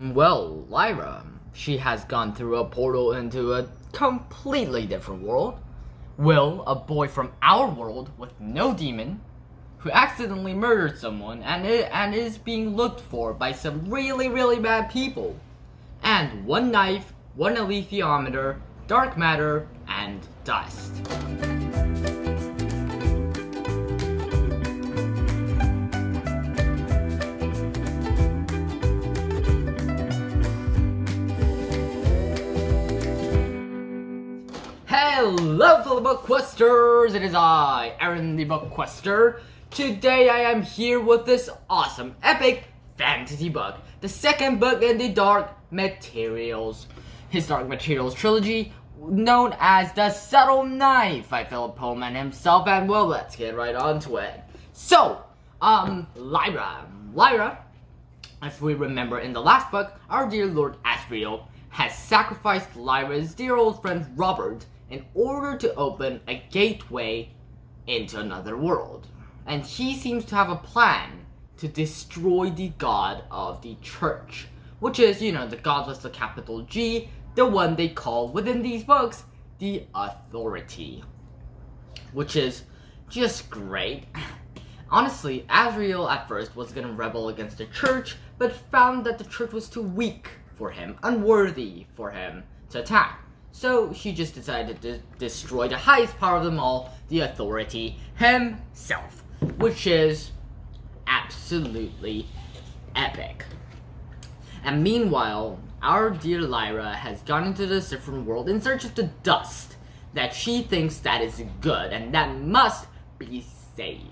Well, Lyra, she has gone through a portal into a completely different world. Will, a boy from our world with no demon, who accidentally murdered someone and is being looked for by some really bad people. And one knife, one alethiometer, dark matter, and dust. Hello fellow BookQuesters, it is I, Aaron the BookQuester. Today I am here with this awesome, epic fantasy book. The second book in the Dark Materials. His Dark Materials trilogy, known as The Subtle Knife by Philip Pullman himself, and well, let's get right on to it. So, Lyra, as we remember in the last book, our dear Lord Asriel has sacrificed Lyra's dear old friend Robert in order to open a gateway into another world. And he seems to have a plan to destroy the god of the church, which is, the god with the capital G, the one they call within these books the Authority, which is just great. Honestly, Asriel at first was gonna rebel against the church, but found that the church was too weak for him, unworthy for him to attack. So she just decided to destroy the highest power of them all, the Authority himself, which is absolutely epic. And meanwhile, our dear Lyra has gone into this different world in search of the dust that she thinks that is good and that must be saved.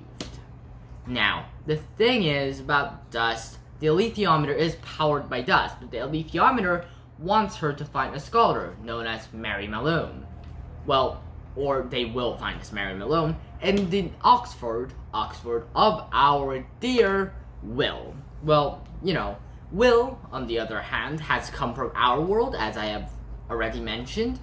Now, the thing is about dust, the alethiometer is powered by dust, but the alethiometer wants her to find a scholar known as Mary Malone. Well, or they will find this Mary Malone in the Oxford of our dear Will. Well, Will, on the other hand, has come from our world, as I have already mentioned,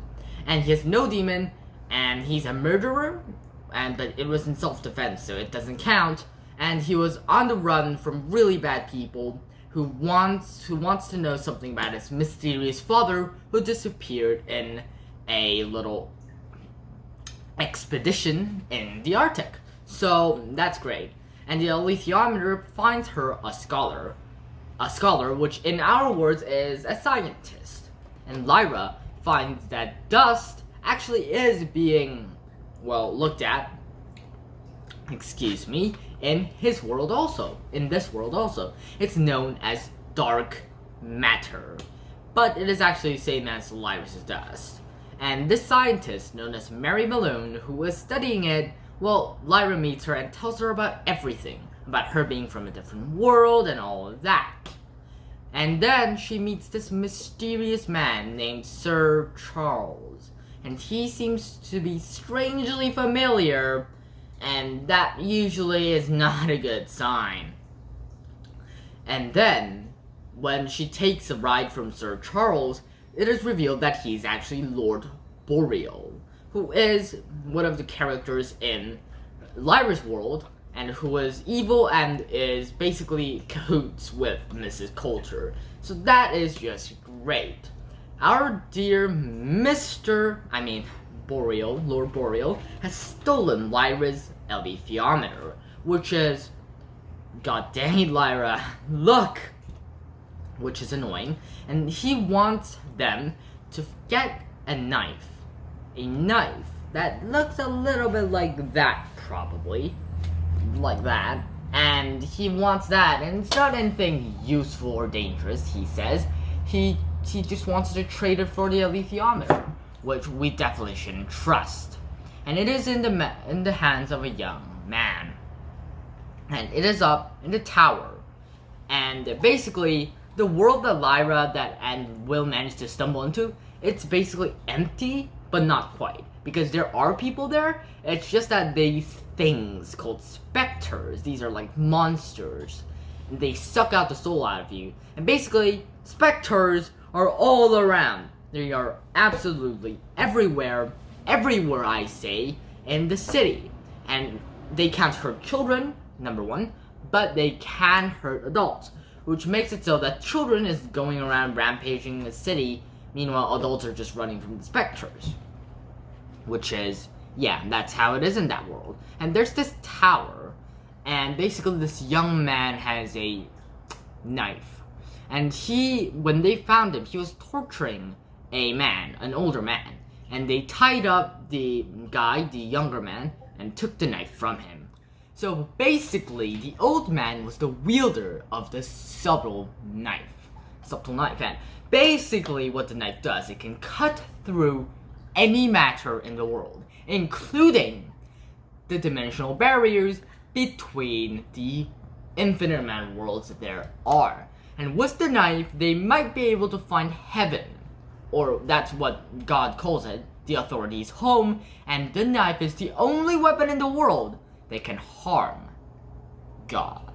and he has no demon, and he's a murderer, but it was in self-defense, so it doesn't count, and he was on the run from really bad people who wants to know something about his mysterious father who disappeared in a little expedition in the Arctic. So that's great. And the alethiometer finds her a scholar, which in our words is a scientist. And Lyra finds that dust actually is being, looked at, in his world also, in this world also. It's known as dark matter, but it is actually the same as Lyra's dust. And this scientist, known as Mary Malone, who is studying it, Lyra meets her and tells her about everything, about her being from a different world and all of that. And then she meets this mysterious man named Sir Charles, and he seems to be strangely familiar, and that usually is not a good sign. And then, when she takes a ride from Sir Charles, it is revealed that he's actually Lord Boreal, who is one of the characters in Lyra's world, and who is evil and is basically cahoots with Mrs. Coulter. So that is just great. Our dear Lord Boreal, has stolen Lyra's alethiometer, which is, god dang it, Lyra, look! Which is annoying, and he wants them to get a knife that looks a little bit like that, probably, like that, and he wants that, and it's not anything useful or dangerous, he says. He just wants to trade it for the alethiometer, which we definitely shouldn't trust. And it is in the hands of a young man. And it is up in the tower. And basically, the world that Lyra and Will manage to stumble into, it's basically empty, but not quite. Because there are people there, it's just that these things called specters, these are like monsters, and they suck out the soul out of you. And basically, specters are all around. They are absolutely everywhere I say, in the city. And they can't hurt children, number one, but they can hurt adults, which makes it so that children is going around rampaging the city, meanwhile adults are just running from the specters. Which is, yeah, that's how it is in that world. And there's this tower, and basically this young man has a knife. And when they found him, he was torturing a man, an older man. And they tied up the guy, the younger man, and took the knife from him. So basically, the old man was the wielder of the subtle knife. And basically what the knife does, it can cut through any matter in the world, including the dimensional barriers between the infinite amount of worlds that there are. And with the knife, they might be able to find heaven, or that's what God calls it, the authority's home, and the knife is the only weapon in the world that can harm God.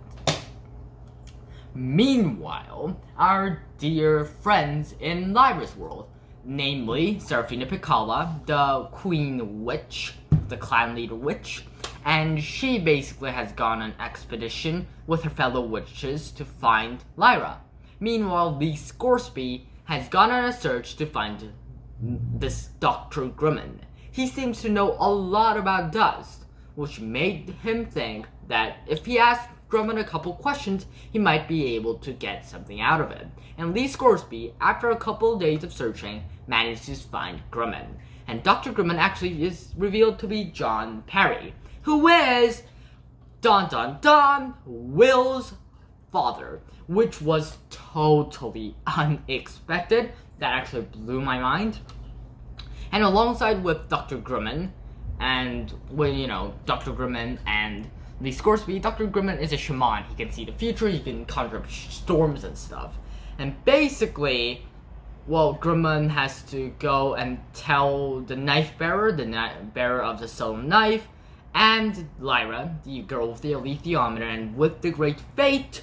Meanwhile, our dear friends in Lyra's world, namely Serafina Pekkala, the Queen Witch, the clan leader witch, and she basically has gone on an expedition with her fellow witches to find Lyra. Meanwhile, Lee Scoresby has gone on a search to find this Dr. Grumman. He seems to know a lot about dust, which made him think that if he asked Grumman a couple questions, he might be able to get something out of it. And Lee Scoresby, after a couple days of searching, managed to find Grumman. And Dr. Grumman actually is revealed to be John Perry, who is, dun dun dun, Will's father, which was totally unexpected. That actually blew my mind. And alongside with Dr. Grumman, and Dr. Grumman and Lee Scoresby, Dr. Grumman is a shaman. He can see the future, he can conjure up storms and stuff. And basically, Grumman has to go and tell the knife bearer, bearer of the solemn knife, and Lyra, the girl with the alethiometer, and with the great fate,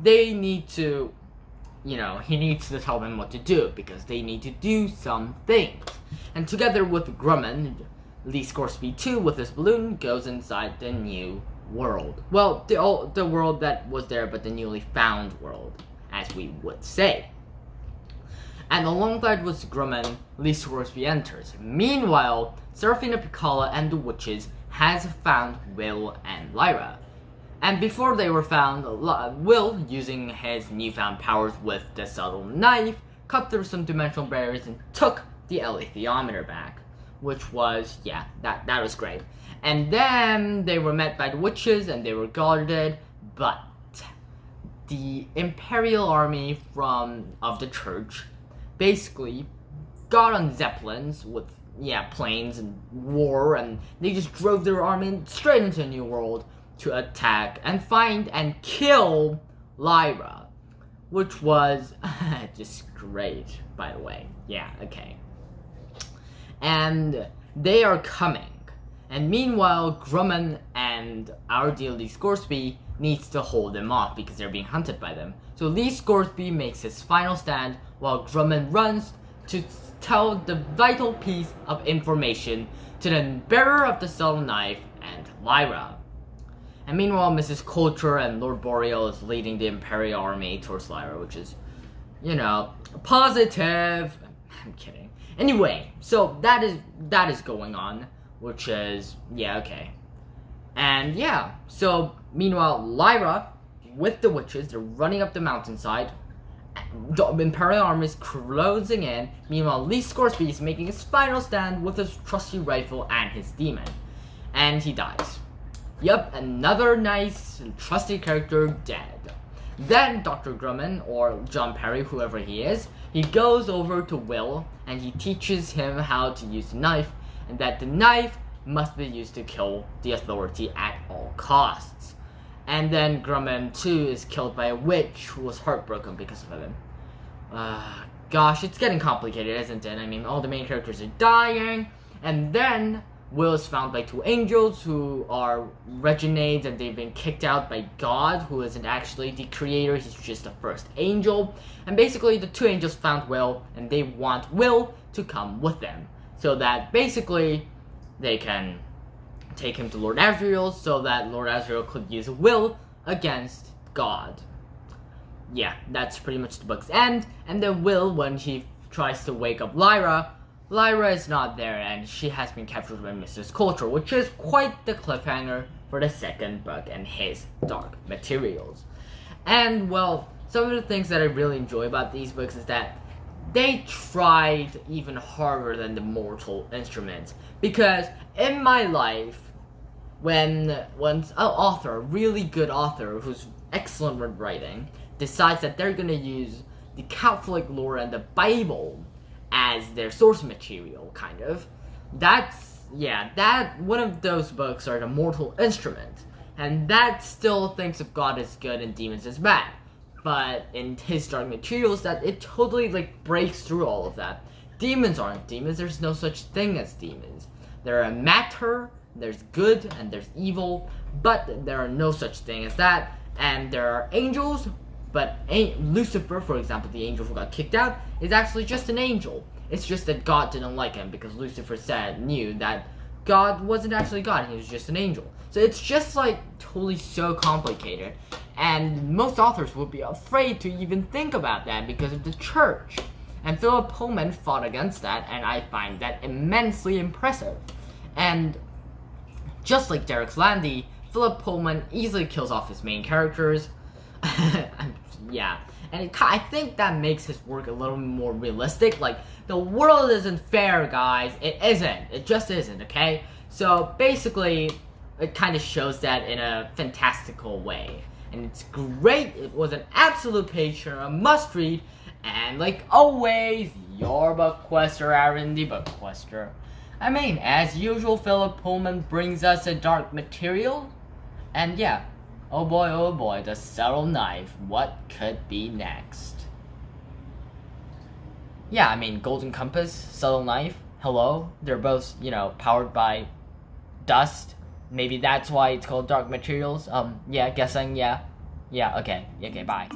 they need to, he needs to tell them what to do, because they need to do some things. And together with Grumman, Lee Scoresby too, with his balloon, goes inside the new world. Well, the world that was there, but the newly found world, as we would say. And alongside with Grumman, Lee Scoresby enters. Meanwhile, Serafina Pekkala and the witches has found Will and Lyra. And before they were found, Will, using his newfound powers with the subtle knife, cut through some dimensional barriers and took the alethiometer back. Which was, yeah, that was great. And then they were met by the witches and they were guarded, but the Imperial Army of the church basically got on zeppelins with, planes and war, and they just drove their army straight into a new world to attack and find and kill Lyra, which was just great, by the way. Yeah, okay. And they are coming. And meanwhile, Grumman and our dear Lee Scoresby needs to hold them off because they're being hunted by them. So Lee Scoresby makes his final stand while Grumman runs to tell the vital piece of information to the bearer of the subtle knife and Lyra. And meanwhile, Mrs. Coulter and Lord Boreal is leading the Imperial Army towards Lyra, which is, positive. I'm kidding. Anyway, so that is going on, which is, okay. And so meanwhile, Lyra, with the witches, they're running up the mountainside. The Imperial Army is closing in. Meanwhile, Lee Scoresby is making his final stand with his trusty rifle and his demon. And he dies. Yep, another nice and trusty character dead. Then Dr. Grumman, or John Perry, whoever he is, he goes over to Will and he teaches him how to use the knife, and that the knife must be used to kill the authority at all costs. And then Grumman too is killed by a witch who was heartbroken because of him. Gosh, it's getting complicated, isn't it? I mean, all the main characters are dying, and then Will is found by two angels who are Reginades, and they've been kicked out by God, who isn't actually the creator, he's just the first angel. And basically the two angels found Will, and they want Will to come with them, so that basically they can take him to Lord Asriel, so that Lord Asriel could use Will against God. yeah, that's pretty much the book's end. And then Will, when he tries to wake up Lyra, Lyra is not there and she has been captured by Mrs. Coulter, which is quite the cliffhanger for the second book and his Dark Materials. And well, some of the things that I really enjoy about these books is that they tried even harder than the Mortal Instruments. Because in my life, when an author, a really good author who's excellent with writing, decides that they're gonna use the Catholic lore and the Bible as their source material, kind of, that one of those books are the Mortal Instrument, and that still thinks of God as good and demons as bad. But in his Dark Materials, that it totally like breaks through all of that. Demons aren't demons. There's no such thing as demons. There are matter, there's good, and there's evil, but there are no such thing as that. And there are angels, but Lucifer, for example, the angel who got kicked out, is actually just an angel. It's just that God didn't like him because Lucifer knew that God wasn't actually God, he was just an angel. So it's just like totally so complicated. And most authors would be afraid to even think about that because of the church. And Philip Pullman fought against that, and I find that immensely impressive. And just like Derek Landy, Philip Pullman easily kills off his main characters. Yeah, and I think that makes his work a little more realistic. Like, the world isn't fair, guys. It isn't. It just isn't, okay? So, basically, it kind of shows that in a fantastical way. And it's great. It was an absolute page turner, a must-read. And, like always, your BookQuester, Aaron the BookQuester. I mean, as usual, Philip Pullman brings us a Dark Material. And yeah, oh boy, the subtle knife. What could be next? Yeah, I mean, Golden Compass, Subtle Knife, hello? They're both, powered by dust. Maybe that's why it's called Dark Materials. Yeah, guessing, yeah. Yeah, okay, bye.